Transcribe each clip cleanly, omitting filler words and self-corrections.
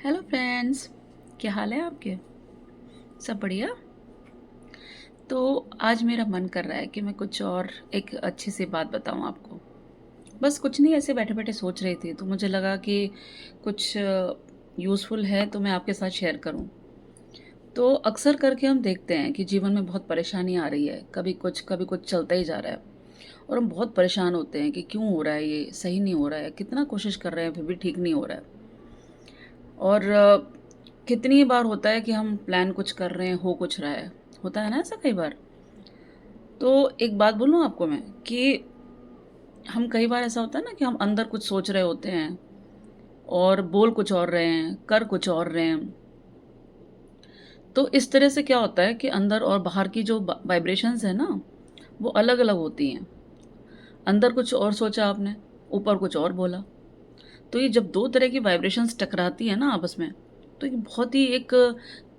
Hello friends. क्या हाल है आपके? सब बढ़िया। तो आज मेरा मन कर रहा है कि मैं कुछ और एक अच्छी सी बात बताऊं आपको। बस कुछ नहीं, ऐसे बैठे बैठे सोच रही थी तो मुझे लगा कि कुछ यूज़फुल है तो मैं आपके साथ शेयर करूं। तो अक्सर करके हम देखते हैं कि जीवन में बहुत परेशानी आ रही है, कभी कुछ चलता ही जा रहा है और हम बहुत परेशान होते हैं कि क्यों हो रहा है, ये सही नहीं हो रहा है, कितना कोशिश कर रहे हैं फिर भी ठीक नहीं हो रहा है। और कितनी बार होता है कि हम प्लान कुछ कर रहे हैं, हो कुछ रहा है, होता है ना ऐसा कई बार। तो एक बात बोलूँ आपको मैं कि हम कई बार ऐसा होता है ना कि हम अंदर कुछ सोच रहे होते हैं और बोल कुछ और रहे हैं, कर कुछ और रहे हैं। तो इस तरह से क्या होता है कि अंदर और बाहर की जो वाइब्रेशंस है ना, वो अलग अलग होती हैं। अंदर कुछ और सोचा आपने, ऊपर कुछ और बोला। तो ये जब दो तरह की वाइब्रेशंस टकराती है ना आपस में, तो ये बहुत ही एक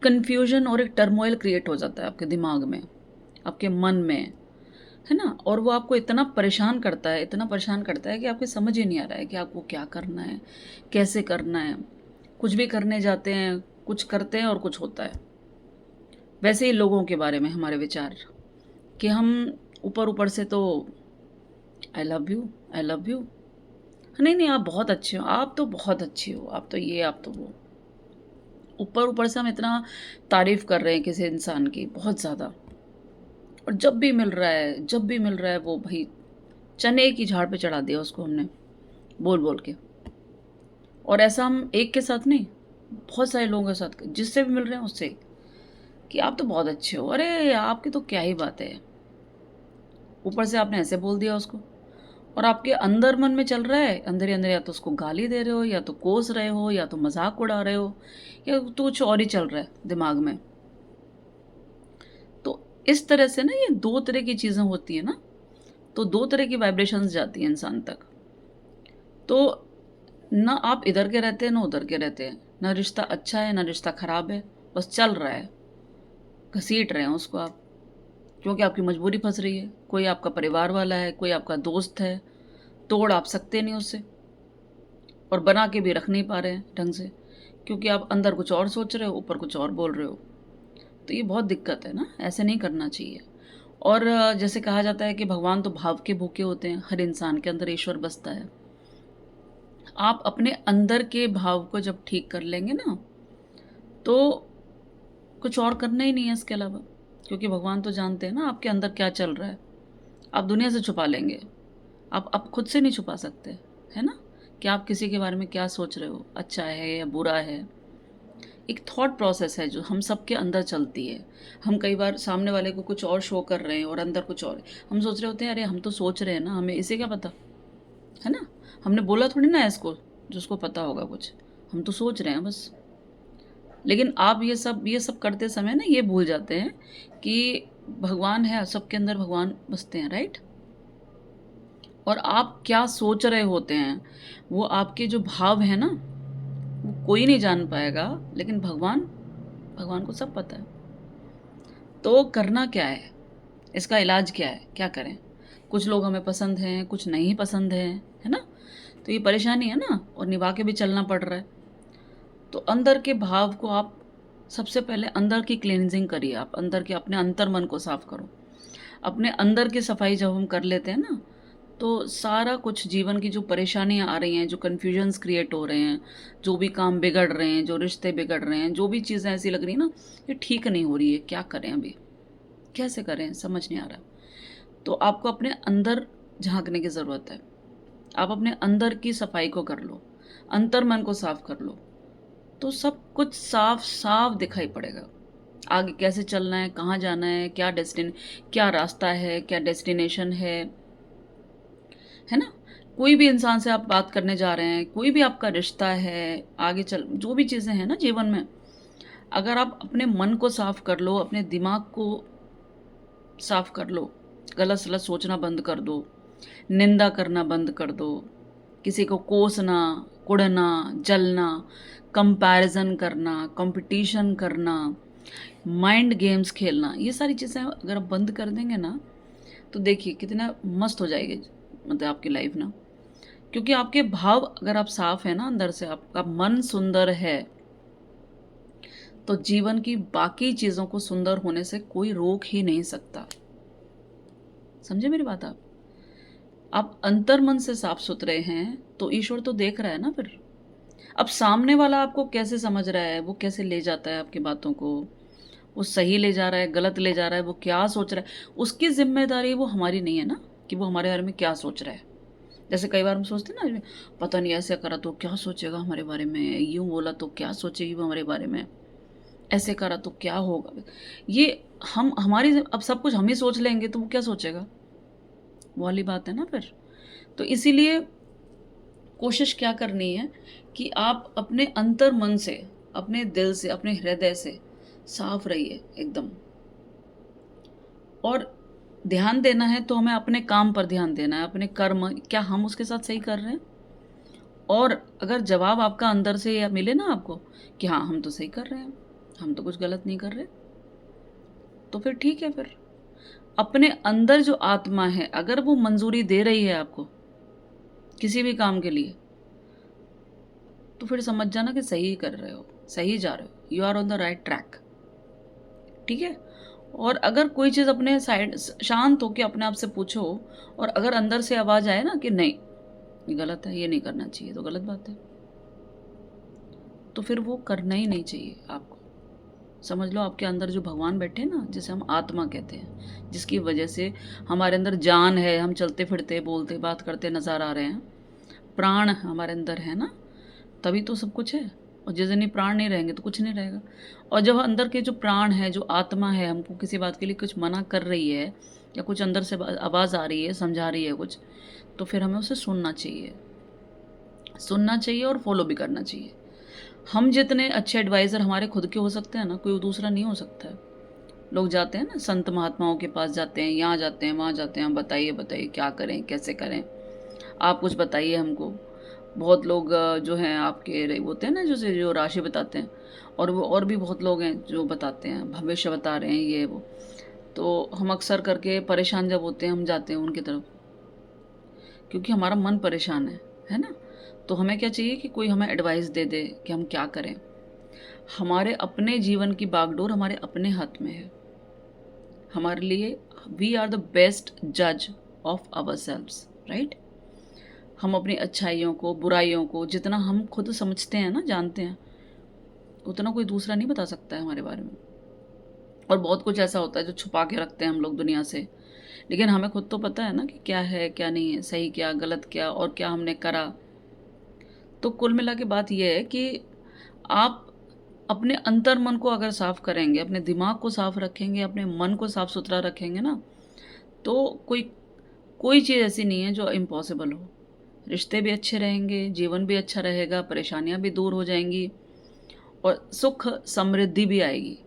कन्फ्यूजन और एक टर्मोइल क्रिएट हो जाता है आपके दिमाग में, आपके मन में, है ना। और वो आपको इतना परेशान करता है, इतना परेशान करता है कि आपको समझ ही नहीं आ रहा है कि आपको क्या करना है, कैसे करना है। कुछ भी करने जाते हैं, कुछ करते हैं और कुछ होता है। वैसे ही लोगों के बारे में हमारे विचार कि हम ऊपर ऊपर से तो I love you, I love you, नहीं नहीं आप बहुत अच्छे हो, आप तो बहुत अच्छी हो, आप तो ये, आप तो वो। ऊपर ऊपर से हम इतना तारीफ कर रहे हैं किसी इंसान की बहुत ज़्यादा। और जब भी मिल रहा है, जब भी मिल रहा है, वो भाई चने की झाड़ पे चढ़ा दिया उसको हमने, बोल बोल के। और ऐसा हम एक के साथ नहीं, बहुत सारे लोगों के साथ, जिससे भी मिल रहे हैं उससे, कि आप तो बहुत अच्छे हो, अरे आपकी तो क्या ही बात है। ऊपर से आपने ऐसे बोल दिया उसको, और आपके अंदर मन में चल रहा है, अंदर ही अंदर या तो उसको गाली दे रहे हो, या तो कोस रहे हो, या तो मजाक उड़ा रहे हो, या तो कुछ और ही चल रहा है दिमाग में। तो इस तरह से ना, ये दो तरह की चीज़ें होती हैं ना, तो दो तरह की वाइब्रेशंस जाती हैं इंसान तक। तो ना आप इधर के रहते हैं ना उधर के रहते हैं, ना रिश्ता अच्छा है ना रिश्ता खराब है, बस चल रहा है, घसीट रहे हैं उसको आप, क्योंकि आपकी मजबूरी फंस रही है। कोई आपका परिवार वाला है, कोई आपका दोस्त है, तोड़ आप सकते नहीं उससे, और बना के भी रख नहीं पा रहे हैं ढंग से, क्योंकि आप अंदर कुछ और सोच रहे हो, ऊपर कुछ और बोल रहे हो। तो ये बहुत दिक्कत है ना, ऐसे नहीं करना चाहिए। और जैसे कहा जाता है कि भगवान तो भाव के भूखे होते हैं, हर इंसान के अंदर ईश्वर बसता है। आप अपने अंदर के भाव को जब ठीक कर लेंगे ना, तो कुछ और करना ही नहीं है इसके अलावा, क्योंकि भगवान तो जानते हैं ना आपके अंदर क्या चल रहा है। आप दुनिया से छुपा लेंगे, आप खुद से नहीं छुपा सकते, है ना, कि आप किसी के बारे में क्या सोच रहे हो, अच्छा है या बुरा है। एक थॉट प्रोसेस है जो हम सबके अंदर चलती है। हम कई बार सामने वाले को कुछ और शो कर रहे हैं और अंदर कुछ और, हम सोच रहे होते हैं अरे हम तो सोच रहे हैं ना, हमें इसे क्या पता, है ना। हमने बोला थोड़ी ना है इसको, जो उसको पता होगा कुछ, हम तो सोच रहे हैं बस। लेकिन आप ये सब करते समय ना ये भूल जाते हैं कि भगवान है सबके अंदर, भगवान बसते हैं, राइट। और आप क्या सोच रहे होते हैं, वो आपके जो भाव है ना, वो कोई नहीं जान पाएगा, लेकिन भगवान, भगवान को सब पता है। तो करना क्या है, इसका इलाज क्या है, क्या करें। कुछ लोग हमें पसंद हैं, कुछ नहीं पसंद हैं, है ना। तो ये परेशानी है ना, और निभा के भी चलना पड़ रहा है। तो अंदर के भाव को आप सबसे पहले अंदर की क्लींजिंग करिए, आप अंदर के अपने अंतर मन को साफ करो। अपने अंदर की सफाई जब हम कर लेते हैं ना, तो सारा कुछ जीवन की जो परेशानियां आ रही हैं, जो कन्फ्यूजन्स क्रिएट हो रहे हैं, जो भी काम बिगड़ रहे हैं, जो रिश्ते बिगड़ रहे हैं, जो भी चीज़ें ऐसी लग रही ना, ये ठीक नहीं हो रही है, क्या करें अभी, कैसे करें, समझ नहीं आ रहा। तो आपको अपने अंदर झांकने की ज़रूरत है। आप अपने अंदर की सफाई को कर लो, अंतर मन को साफ कर लो, तो सब कुछ साफ साफ दिखाई पड़ेगा। आगे कैसे चलना है, कहाँ जाना है, क्या रास्ता है, क्या डेस्टिनेशन है ना। कोई भी इंसान से आप बात करने जा रहे हैं, कोई भी आपका रिश्ता है, आगे चल जो भी चीज़ें हैं ना जीवन में, अगर आप अपने मन को साफ कर लो, अपने दिमाग को साफ कर लो, गलत सलत सोचना बंद कर दो, निंदा करना बंद कर दो, किसी को कोसना, कुढ़ना, जलना, कंपैरिजन करना, कंपटीशन करना, माइंड गेम्स खेलना, ये सारी चीज़ें अगर आप बंद कर देंगे ना, तो देखिए कितना मस्त हो जाएगी, मतलब आपकी लाइफ ना। क्योंकि आपके भाव अगर आप साफ है ना अंदर से, आपका मन सुंदर है, तो जीवन की बाकी चीज़ों को सुंदर होने से कोई रोक ही नहीं सकता। समझे मेरी बात आप अंतर मन से साफ सुथरे हैं तो ईश्वर तो देख रहा है ना फिर। अब सामने वाला आपको कैसे समझ रहा है, वो कैसे ले जाता है आपकी बातों को, वो सही ले जा रहा है, गलत ले जा रहा है, वो क्या सोच रहा है, उसकी जिम्मेदारी वो हमारी नहीं है ना कि वो हमारे बारे में क्या सोच रहा है। जैसे कई बार हम सोचते हैं ना, पता नहीं ऐसे करा तो क्या सोचेगा हमारे बारे में, यूं बोला तो क्या सोचेगी वो हमारे बारे में, ऐसे करा तो क्या होगा। ये हम हमारी अब सब कुछ हम ही सोच लेंगे तो वो क्या सोचेगा, वो वाली बात है ना फिर। तो इसीलिए कोशिश क्या करनी है कि आप अपने अंतर मन से, अपने दिल से, अपने हृदय से साफ रहिए एकदम। और ध्यान देना है तो हमें अपने काम पर ध्यान देना है, अपने कर्म क्या हम उसके साथ सही कर रहे हैं। और अगर जवाब आपका अंदर से या मिले ना आपको कि हाँ हम तो सही कर रहे हैं, हम तो कुछ गलत नहीं कर रहे, तो फिर ठीक है। फिर अपने अंदर जो आत्मा है अगर वो मंजूरी दे रही है आपको किसी भी काम के लिए, तो फिर समझ जाना कि सही कर रहे हो, सही जा रहे हो, you are on the right track. ठीक है। और अगर कोई चीज़ अपने साइड शांत होकर अपने आप से पूछो, और अगर अंदर से आवाज़ आए ना कि नहीं ये गलत है, ये नहीं करना चाहिए, तो गलत बात है, तो फिर वो करना ही नहीं चाहिए आपको। समझ लो आपके अंदर जो भगवान बैठे हैं ना, जिसे हम आत्मा कहते हैं, जिसकी वजह से हमारे अंदर जान है, हम चलते फिरते बोलते बात करते नज़र आ रहे हैं, प्राण हमारे अंदर है ना, तभी तो सब कुछ है। और जिस दिन ही प्राण नहीं रहेंगे तो कुछ नहीं रहेगा। और जब अंदर के जो प्राण है, जो आत्मा है, हमको किसी बात के लिए कुछ मना कर रही है या कुछ अंदर से आवाज़ आ रही है, समझा रही है कुछ, तो फिर हमें उसे सुनना चाहिए, सुनना चाहिए और फॉलो भी करना चाहिए। हम जितने अच्छे एडवाइज़र हमारे खुद के हो सकते हैं ना, कोई दूसरा नहीं हो सकता है। लोग जाते हैं ना संत महात्माओं के पास जाते हैं, यहाँ जाते हैं, वहाँ जाते हैं, हम बताइए बताइए क्या करें, कैसे करें, आप कुछ बताइए हमको। बहुत लोग जो हैं आपके होते हैं ना, जो राशि बताते हैं, और वो और भी बहुत लोग हैं जो बताते हैं, भविष्य बता रहे हैं ये वो। तो हम अक्सर करके परेशान जब होते हैं हम जाते हैं उनकी तरफ, क्योंकि हमारा मन परेशान है ना। तो हमें क्या चाहिए कि कोई हमें एडवाइस दे दे कि हम क्या करें। हमारे अपने जीवन की बागडोर हमारे अपने हाथ में है। हमारे लिए वी आर द बेस्ट जज ऑफ आवर सेल्व्स, राइट। हम अपनी अच्छाइयों को, बुराइयों को जितना हम खुद समझते हैं ना, जानते हैं, उतना कोई दूसरा नहीं बता सकता है हमारे बारे में। और बहुत कुछ ऐसा होता है जो छुपा के रखते हैं हम लोग दुनिया से, लेकिन हमें खुद तो पता है ना कि क्या है क्या नहीं है, सही क्या गलत क्या, और क्या हमने करा। तो कुल मिला के बात यह है कि आप अपने अंतर मन को अगर साफ करेंगे, अपने दिमाग को साफ रखेंगे, अपने मन को साफ सुथरा रखेंगे ना, तो कोई चीज़ ऐसी नहीं है जो इम्पॉसिबल हो। रिश्ते भी अच्छे रहेंगे, जीवन भी अच्छा रहेगा, परेशानियां भी दूर हो जाएंगी, और सुख समृद्धि भी आएगी।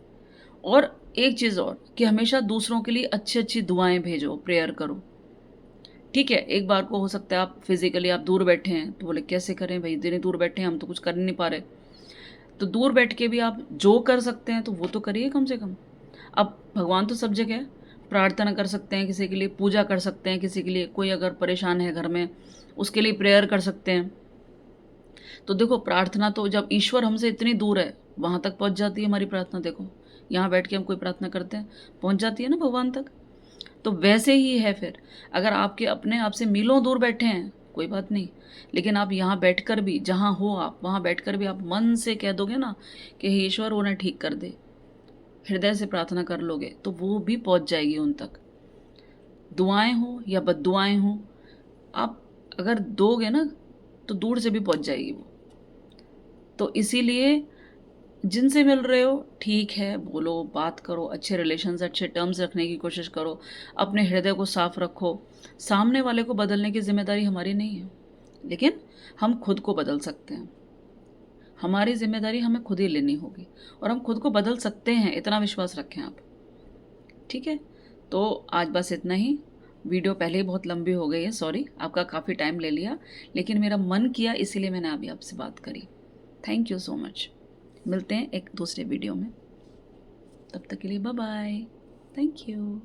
और एक चीज़ और कि हमेशा दूसरों के लिए अच्छी अच्छी दुआएं भेजो, प्रेयर करो। ठीक है, एक बार को हो सकता है आप फिजिकली आप दूर बैठे हैं तो बोले कैसे करें भाई, इतनी दूर बैठे हैं हम तो कुछ कर नहीं पा रहे। तो दूर बैठ के भी आप जो कर सकते हैं तो वो तो करिए कम से कम। अब भगवान तो सब जगह है, प्रार्थना कर सकते हैं किसी के लिए, पूजा कर सकते हैं किसी के लिए, कोई अगर परेशान है घर में उसके लिए प्रेयर कर सकते हैं। तो देखो प्रार्थना तो जब ईश्वर हमसे इतनी दूर है वहाँ तक पहुँच जाती है हमारी प्रार्थना। देखो यहाँ बैठ के हम कोई प्रार्थना करते हैं, पहुँच जाती है ना भगवान तक। तो वैसे ही है फिर, अगर आपके अपने आप से मीलों दूर बैठे हैं कोई बात नहीं, लेकिन आप यहाँ बैठकर भी, जहाँ हो आप वहाँ बैठकर भी आप मन से कह दोगे ना कि हे ईश्वर उन्हें ठीक कर दे, हृदय से प्रार्थना कर लोगे तो वो भी पहुँच जाएगी उन तक। दुआएं हो या बद्दुआएं हो, आप अगर दोगे ना तो दूर से भी पहुँच जाएगी वो। तो इसीलिए जिनसे मिल रहे हो ठीक है, बोलो, बात करो, अच्छे रिलेशंस, अच्छे टर्म्स रखने की कोशिश करो, अपने हृदय को साफ रखो। सामने वाले को बदलने की जिम्मेदारी हमारी नहीं है, लेकिन हम खुद को बदल सकते हैं। हमारी जिम्मेदारी हमें खुद ही लेनी होगी, और हम खुद को बदल सकते हैं, इतना विश्वास रखें आप। ठीक है, तो आज बस इतना ही। वीडियो पहले ही बहुत लंबी हो गई है, सॉरी आपका काफ़ी टाइम ले लिया, लेकिन मेरा मन किया इसीलिए मैंने अभी आपसे बात करी। Thank you so much. मिलते हैं एक दूसरे वीडियो में, तब तक के लिए बाय बाय, थैंक यू।